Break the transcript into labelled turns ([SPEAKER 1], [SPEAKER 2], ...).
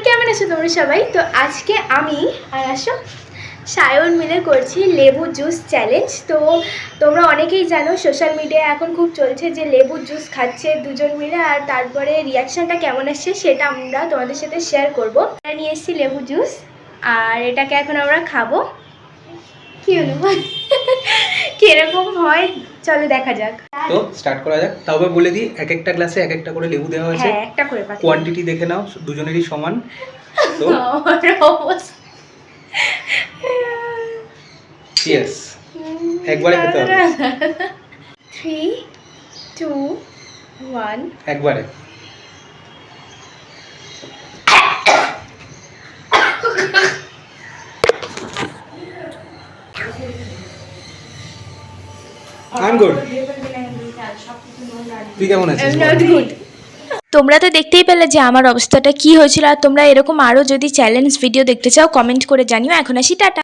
[SPEAKER 1] কেমন আছো তোমরা সবাই? তো আজকে আমি আর আসো সায়ন মিলে করছি লেবু জুস চ্যালেঞ্জ। তো তোমরা অনেকেই জানো সোশ্যাল মিডিয়ায় এখন খুব চলছে যে লেবু জুস খাচ্ছে দুজন মিলে, আর তারপরে রিয়াকশানটা কেমন আসছে সেটা আমরা তোমাদের সাথে শেয়ার করবো। নিয়ে এসেছি লেবু জুস, আর এটাকে এখন আমরা খাবো। কি হলো কিরকম হয় চলো দেখা যাক।
[SPEAKER 2] তো স্টার্ট করা যাক। তবে বলে দিই, এক একটা গ্লাসে এক একটা করে লেবু দেওয়া হয়েছে।
[SPEAKER 1] হ্যাঁ, একটা করে পাচ্ছি।
[SPEAKER 2] কোয়ান্টিটি দেখে নাও, দুজনেরই সমান। তো চিয়ার্স। একবারে খেতে হবে।
[SPEAKER 1] 3 2 1
[SPEAKER 2] একবারে। I am good. তুই কেমন আছিস?
[SPEAKER 1] তোমরা তো দেখতেই পেলে যে আমার অবস্থাটা কি হয়েছিল, আর তোমরা এরকম আরও যদি চ্যালেঞ্জ ভিডিও দেখতে চাও কমেন্ট করে জানিও। এখন আসি, টাটা।